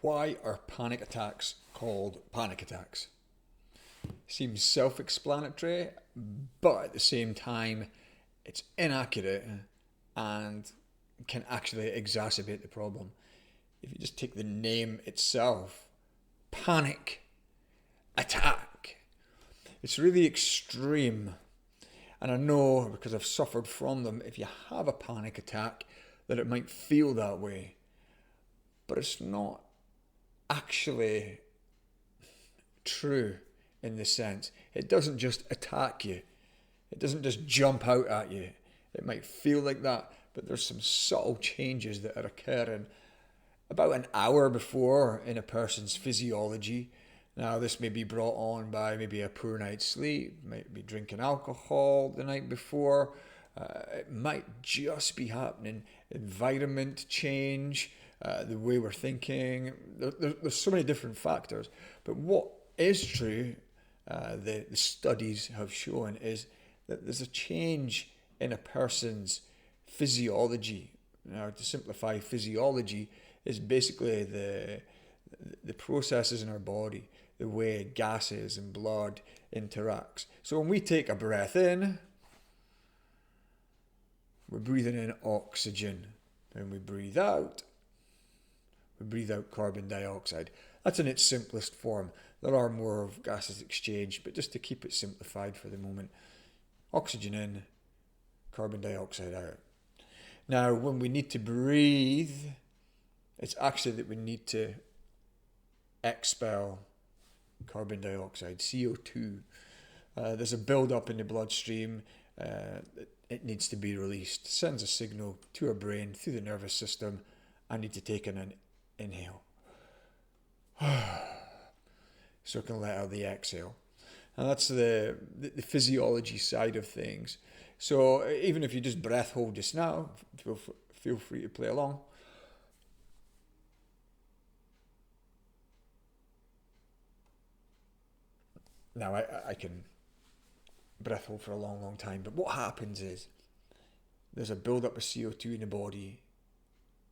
Why are panic attacks called panic attacks? Seems self-explanatory, but at the same time, it's inaccurate and can actually exacerbate the problem. If you just take the name itself, panic attack, it's really extreme. And I know, because I've suffered from them, if you have a panic attack, that it might feel that way. But it's not actually true in the sense. It doesn't just attack you. It doesn't just jump out at you. It might feel like that, but there's some subtle changes that are occurring about an hour before in a person's physiology. Now, this may be brought on by maybe a poor night's sleep, might be drinking alcohol the night before. It might just be happening, environment change, the way we're thinking. There's so many different factors. But what is true, the studies have shown, is that there's a change in a person's physiology. Now, to simplify, physiology is basically the processes in our body, the way gases and blood interacts. So when we take a breath in, we're breathing in oxygen. When we breathe out carbon dioxide. That's in its simplest form. There are more of gases exchanged, but just to keep it simplified for the moment, oxygen in, carbon dioxide out. Now, when we need to breathe, it's actually that we need to expel carbon dioxide, CO2. There's a build-up in the bloodstream. It needs to be released. Sends a signal to our brain through the nervous system. I need to take in an inhale. So I can let out the exhale. And that's the physiology side of things. So even if you just breath hold just now, feel free to play along. Now, I can breath hold for a long, long time, but what happens is there's a build-up of CO2 in the body,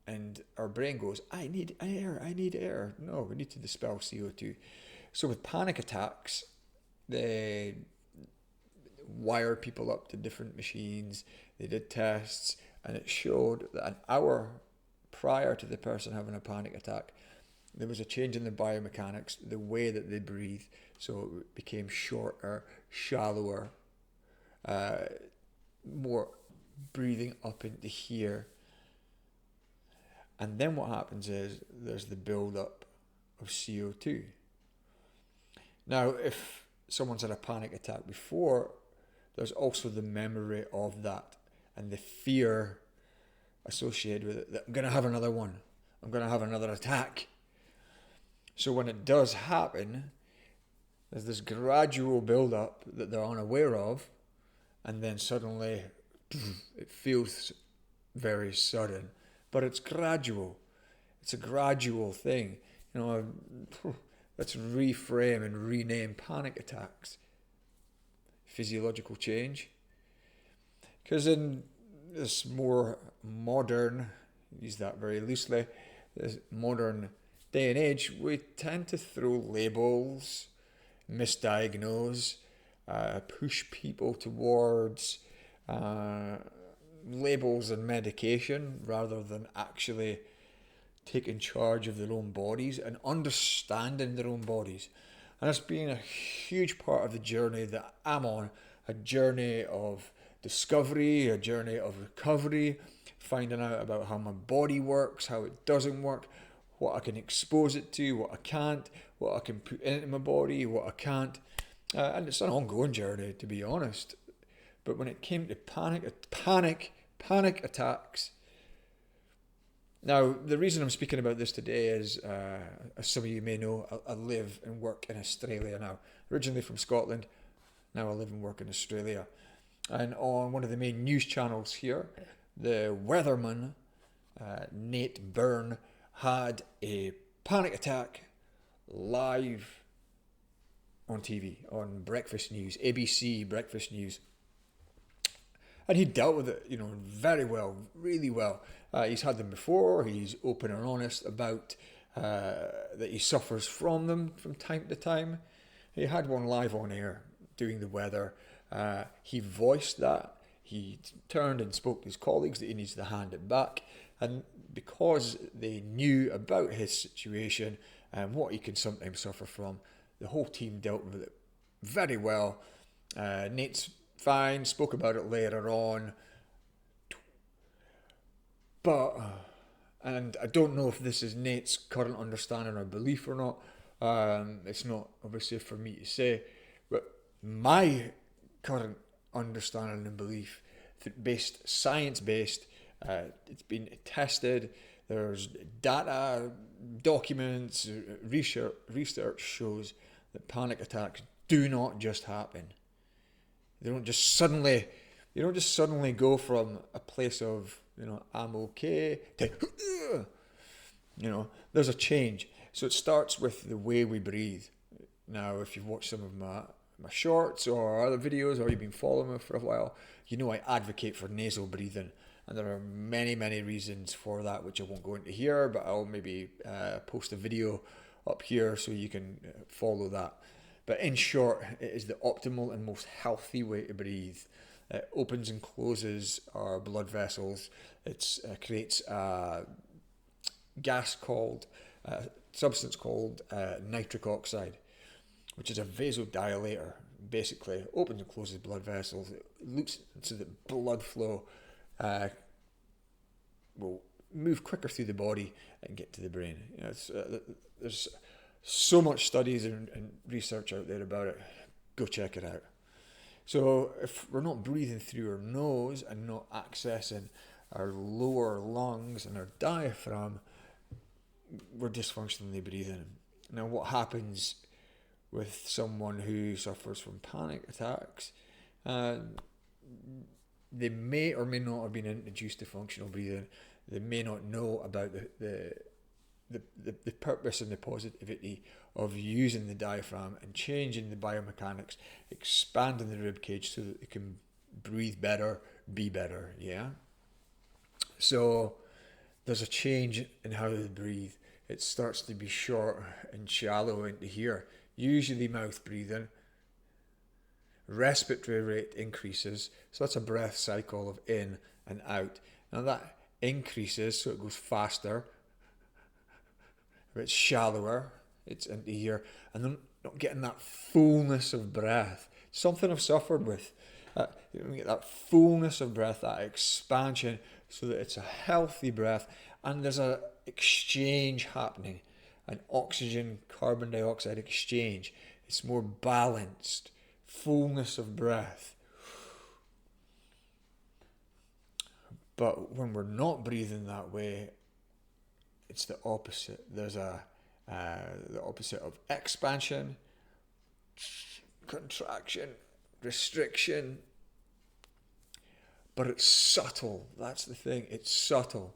and our brain goes, I need air. No, we need to dispel CO2. So with panic attacks, they wire people up to different machines. They did tests, and it showed that an hour prior to the person having a panic attack, there was a change in the biomechanics, the way that they breathe. So it became shorter, shallower, more breathing up into here. And then what happens is there's the build-up of CO2. Now, if someone's had a panic attack before, there's also the memory of that and the fear associated with it, that I'm going to have another one. I'm going to have another attack. So when it does happen, there's this gradual build-up that they're unaware of, and then suddenly it feels very sudden. But it's gradual. It's a gradual thing. Let's reframe and rename panic attacks. Physiological change. Because in this more modern, use that very loosely, this modern day and age, we tend to throw labels, misdiagnose, push people towards labels and medication rather than actually taking charge of their own bodies and understanding their own bodies. And that's been a huge part of the journey that I'm on, a journey of discovery, a journey of recovery, finding out about how my body works, how it doesn't work, what I can expose it to, what I can't, what I can put into my body, what I can't. And it's an ongoing journey, to be honest. But when it came to panic attacks, now the reason I'm speaking about this today is, as some of you may know, I live and work in Australia now. Originally from Scotland, now I live and work in Australia. And on one of the main news channels here, the weatherman, Nate Byrne, had a panic attack live on TV, on breakfast news, ABC breakfast news. And he dealt with it, very well, really well. He's had them before. He's open and honest about that he suffers from them from time to time. He had one live on air doing the weather. He voiced that. He turned and spoke to his colleagues that he needs to hand it back. And because they knew about his situation and what he can sometimes suffer from, the whole team dealt with it very well. Nate's fine, spoke about it later on. But, and I don't know if this is Nate's current understanding or belief or not. It's not obviously for me to say. But my current understanding and belief, science-based, it's been tested. There's data, documents, research shows that panic attacks do not just happen. They don't just suddenly go from a place of, I'm okay to, there's a change. So it starts with the way we breathe. Now, if you've watched some of my shorts or other videos, or you've been following me for a while, I advocate for nasal breathing. And there are many, many reasons for that, which I won't go into here, but I'll maybe post a video up here so you can follow that. But in short, it is the optimal and most healthy way to breathe. It opens and closes our blood vessels. It creates a substance called nitric oxide, which is a vasodilator. Basically, opens and closes blood vessels. It looks so that blood flow will move quicker through the body and get to the brain. There's so much studies and research out there about it. Go check it out. So if we're not breathing through our nose and not accessing our lower lungs and our diaphragm, we're dysfunctionally breathing. Now, what happens with someone who suffers from panic attacks? They may or may not have been introduced to functional breathing. They may not know about the purpose and the positivity of using the diaphragm and changing the biomechanics, expanding the rib cage so that they can breathe better, be better. Yeah. So there's a change in how they breathe. It starts to be short and shallow into here. Usually mouth breathing. Respiratory rate increases. So that's a breath cycle of in and out. Now that increases, so it goes faster. It's shallower. It's into here. And then not getting that fullness of breath. Something I've suffered with. You get that fullness of breath, that expansion, so that it's a healthy breath. And there's a exchange happening. An oxygen, carbon dioxide exchange. It's more balanced. Fullness of breath. But when we're not breathing that way, it's the opposite. There's the opposite of expansion, contraction, restriction. But it's subtle. That's the thing. It's subtle.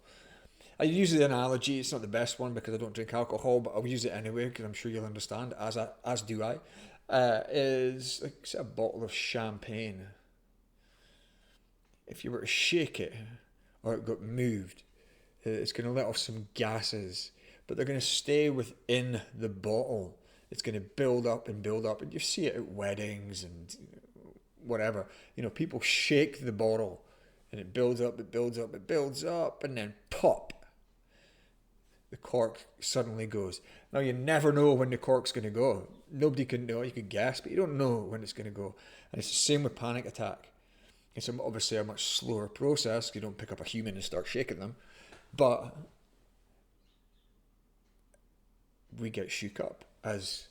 I use the analogy. It's not the best one because I don't drink alcohol, but I'll use it anyway because I'm sure you'll understand. As do I. Is like a bottle of champagne. If you were to shake it or it got moved, it's going to let off some gases, but they're going to stay within the bottle. It's going to build up, and you see it at weddings and whatever. People shake the bottle and it builds up, and then pop. The cork suddenly goes. Now you never know when the cork's going to go. Nobody can know. You can guess, but you don't know when it's going to go. And it's the same with panic attack. It's obviously a much slower process. You don't pick up a human and start shaking them. But we get shook up as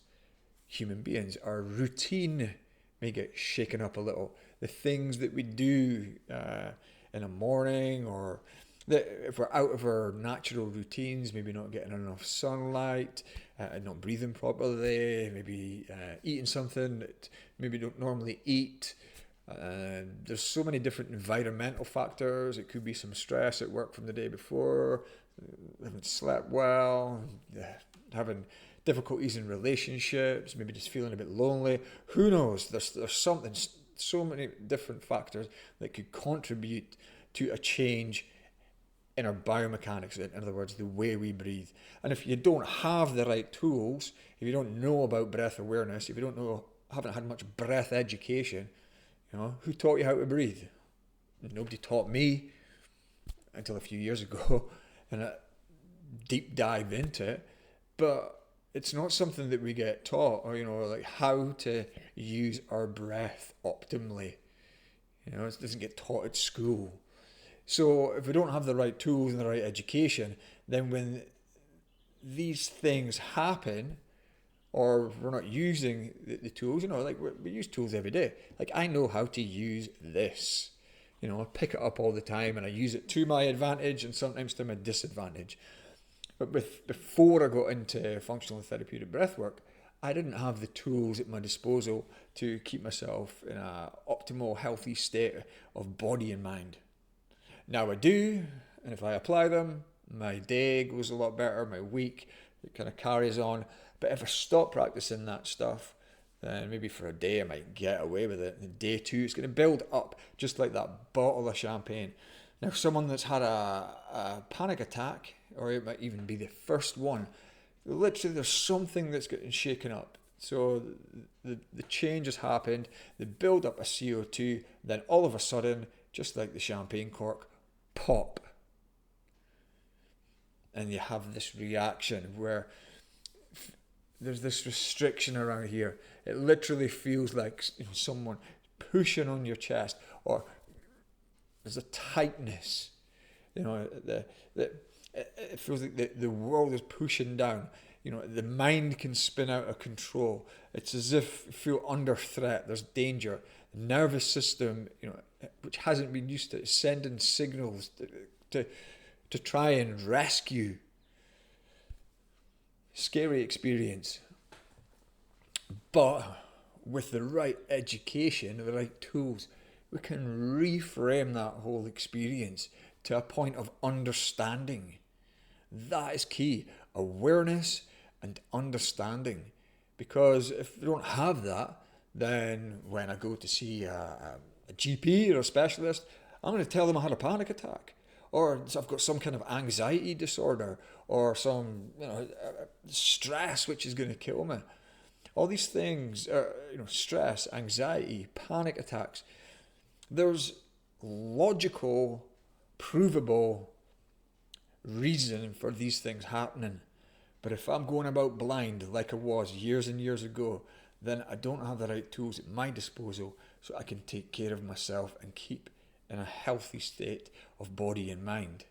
human beings. Our routine may get shaken up a little. The things that we do in a morning, or if we're out of our natural routines, maybe not getting enough sunlight, not breathing properly, maybe eating something that maybe don't normally eat. There's so many different environmental factors. It could be some stress at work from the day before, haven't slept well, having difficulties in relationships, maybe just feeling a bit lonely. Who knows? There's something, so many different factors that could contribute to a change in our biomechanics, in other words, the way we breathe. And if you don't have the right tools, if you don't know about breath awareness, if you don't know, haven't had much breath education, who taught you how to breathe? Nobody taught me until a few years ago, and a deep dive into it. But it's not something that we get taught, or like how to use our breath optimally. It doesn't get taught at school. So if we don't have the right tools and the right education, then when these things happen, or we're not using the tools, like we use tools every day. Like I know how to use this. I pick it up all the time and I use it to my advantage and sometimes to my disadvantage. But before I got into functional and therapeutic breathwork, I didn't have the tools at my disposal to keep myself in an optimal, healthy state of body and mind. Now I do, and if I apply them, my day goes a lot better, my week, it kind of carries on. But if I stop practicing that stuff, then maybe for a day I might get away with it. And day two, it's going to build up just like that bottle of champagne. Now, someone that's had a panic attack, or it might even be the first one, literally there's something that's getting shaken up. So the change has happened, the build up of CO2, then all of a sudden, just like the champagne cork, pop. And you have this reaction where there's this restriction around here. It literally feels like someone pushing on your chest, or there's a tightness. It feels like the world is pushing down. The mind can spin out of control. It's as if you feel under threat. There's danger. The nervous system, which hasn't been used to sending signals to try and rescue. Scary experience. But with the right education, the right tools, we can reframe that whole experience to a point of understanding. That is key. Awareness and understanding. Because if we don't have that, then when I go to see a GP or a specialist, I'm going to tell them I had a panic attack. Or I've got some kind of anxiety disorder, or some stress which is going to kill me. All these things, stress, anxiety, panic attacks, there's logical, provable reason for these things happening. But if I'm going about blind like I was years and years ago, then I don't have the right tools at my disposal so I can take care of myself and keep in a healthy state of body and mind.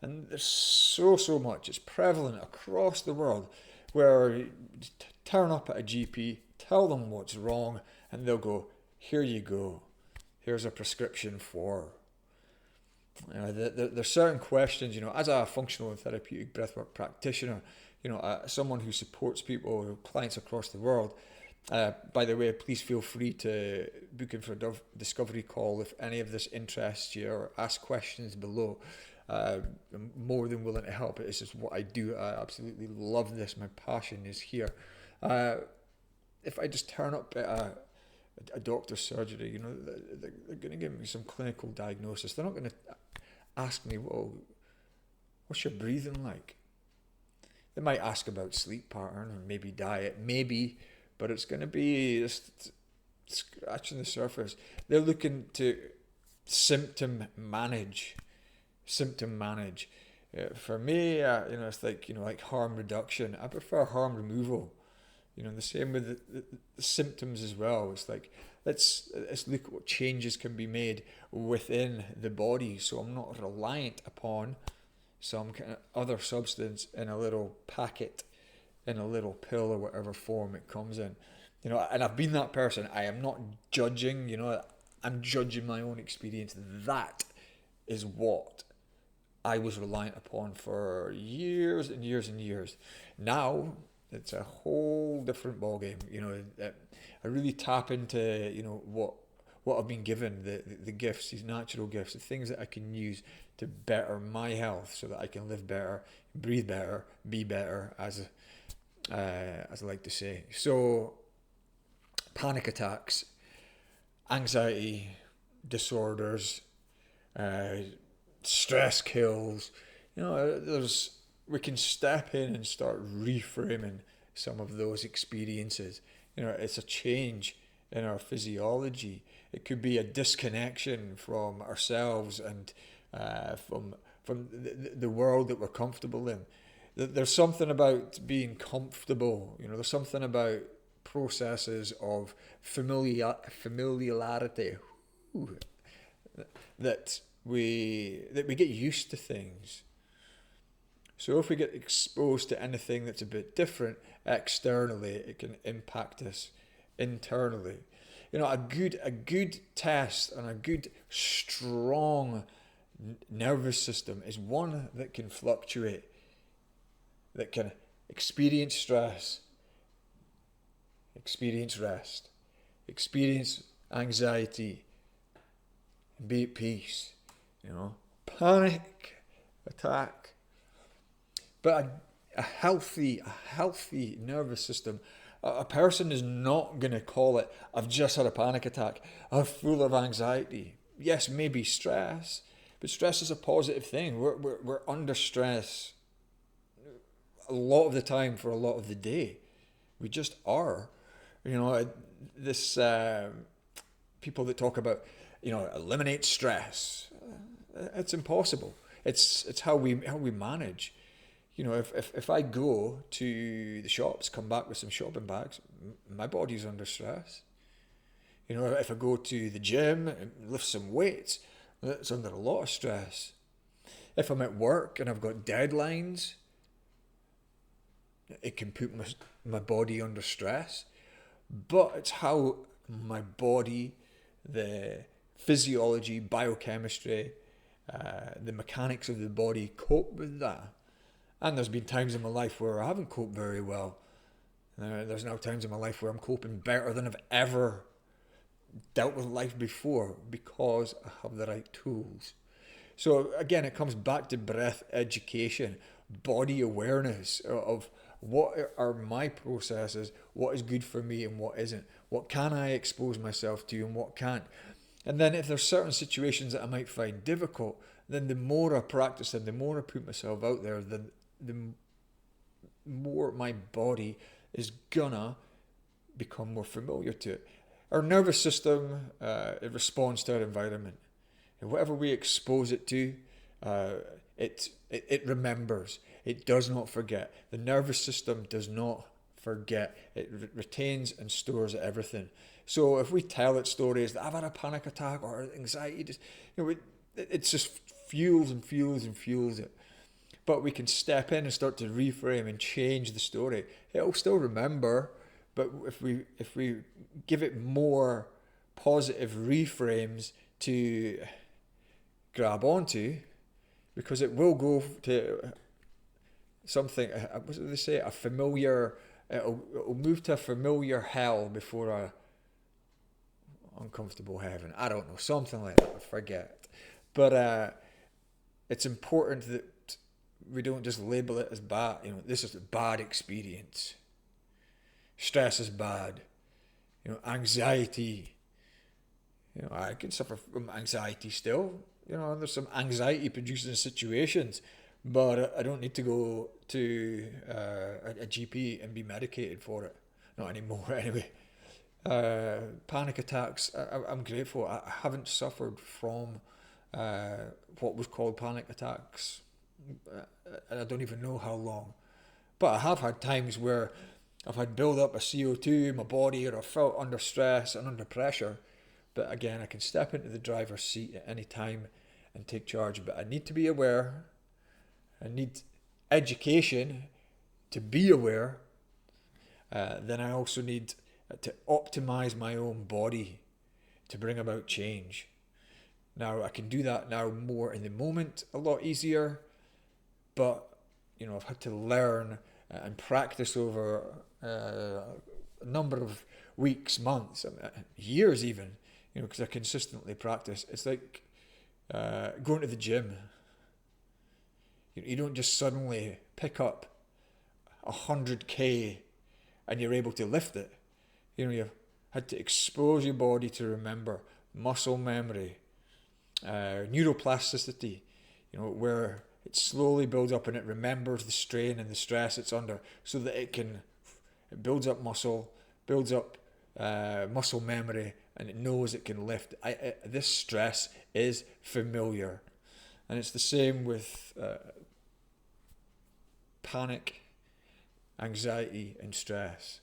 And there's so much, it's prevalent across the world, where you turn up at a GP, tell them what's wrong, and they'll go, here you go, here's a prescription for. There's certain questions, as a functional and therapeutic breathwork practitioner, someone who supports people, clients across the world. By the way, please feel free to book in for a discovery call if any of this interests you, or ask questions below. I'm more than willing to help. This is what I do. I absolutely love this. My passion is here. If I just turn up at a doctor's surgery, they're going to give me some clinical diagnosis. They're not going to ask me, well, what's your breathing like? They might ask about sleep pattern or maybe diet, maybe, but it's going to be just scratching the surface. They're looking to symptom manage. For me, it's like harm reduction. I prefer harm removal. The same with the symptoms as well. It's like let's look at what changes can be made within the body, so I'm not reliant upon some kind of other substance in a little packet, in a little pill, or whatever form it comes in. And I've been that person. I am not judging. I'm judging my own experience. That is what I was reliant upon for years and years and years. Now it's a whole different ballgame. I really tap into what I've been given, the gifts, these natural gifts, the things that I can use to better my health, so that I can live better, breathe better, be better, as I like to say. So, panic attacks, anxiety disorders, stress kills. We can step in and start reframing some of those experiences. It's a change in our physiology. It could be a disconnection from ourselves and from the world that we're comfortable in. There's something about being comfortable. There's something about processes of familiarity. Ooh, that we get used to things. So if we get exposed to anything that's a bit different externally, it can impact us internally. A good test and a good strong nervous system is one that can fluctuate, that can experience stress, experience rest, experience anxiety, and be at peace. Panic attack. But a healthy nervous system, a person is not going to call it, I've just had a panic attack, I'm full of anxiety. Yes, maybe stress, but stress is a positive thing. We're under stress a lot of the time for a lot of the day. We just are. This people that talk about, eliminate stress. It's impossible. It's how we manage. If I go to the shops, come back with some shopping bags, my body's under stress. If I go to the gym and lift some weights, that's under a lot of stress. If I'm at work and I've got deadlines, it can put my body under stress. But it's how my body, the physiology, biochemistry, the mechanics of the body cope with that. And there's been times in my life where I haven't coped very well. There's now times in my life where I'm coping better than I've ever dealt with life before because I have the right tools. So again, it comes back to breath education, body awareness of what are my processes, what is good for me and what isn't, what can I expose myself to and what can't. And then if there's certain situations that I might find difficult, then the more I practice them, the more I put myself out there, the more my body is gonna become more familiar to it. Our nervous system, it responds to our environment. And whatever we expose it to, it remembers. It does not forget. The nervous system does not forget. It retains and stores everything. So if we tell it stories that I've had a panic attack or anxiety, it just fuels and fuels and fuels it. But we can step in and start to reframe and change the story. It'll still remember, but if we give it more positive reframes to grab onto, because it will go to something, what do they say, a familiar, it'll move to a familiar hell before a uncomfortable heaven. I don't know, something like that, I forget. But it's important that we don't just label it as bad. This is a bad experience. Stress is bad. Anxiety. I can suffer from anxiety still. There's some anxiety producing situations, but I don't need to go to a GP and be medicated for it. Not anymore, anyway. Panic attacks, I'm grateful. I haven't suffered from what was called panic attacks. And I don't even know how long. But I have had times where I've had build up of CO2 in my body, or I've felt under stress and under pressure. But again, I can step into the driver's seat at any time and take charge. But I need to be aware. I need education to be aware. Then I also need to optimize my own body to bring about change. Now, I can do that now more in the moment, a lot easier. But, I've had to learn and practice over a number of weeks, months, years even, because I consistently practice. It's like going to the gym. You don't just suddenly pick up 100k and you're able to lift it. You've had to expose your body to remember muscle memory, neuroplasticity. where it slowly builds up and it remembers the strain and the stress it's under, so that it builds up muscle, builds up muscle memory, and it knows it can lift. This stress is familiar. And it's the same with panic, anxiety, and stress.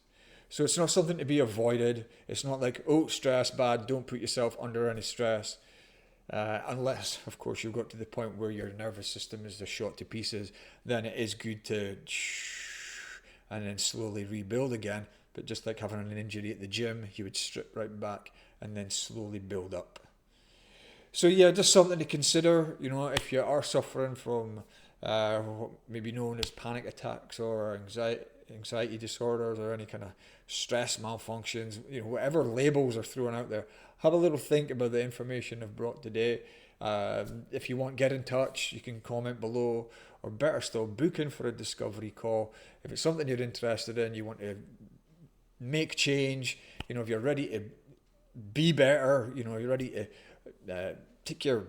So it's not something to be avoided. It's not like, oh, stress, bad, don't put yourself under any stress. Unless, of course, you've got to the point where your nervous system is shot to pieces, then it is good to and then slowly rebuild again. But just like having an injury at the gym, you would strip right back and then slowly build up. So yeah, just something to consider, if you are suffering from what may be known as panic attacks or anxiety disorders or any kind of stress malfunctions, whatever labels are thrown out there, have a little think about the information I've brought today. If you want, get in touch. You can comment below, or better still, book in for a discovery call. If it's something you're interested in, you want to make change, if you're ready to be better, you're ready to take your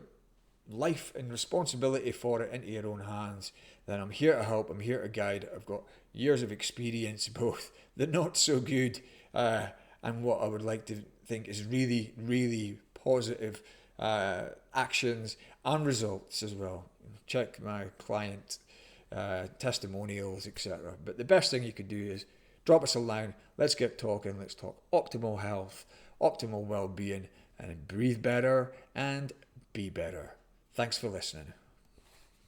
life and responsibility for it into your own hands, then I'm here to help, I'm here to guide. I've got years of experience, both the not so good and what I would like to think is really, really positive actions and results as well. Check my client testimonials, etc. But the best thing you could do is drop us a line. Let's get talking. Let's talk optimal health, optimal well-being, and breathe better and be better. Thanks for listening.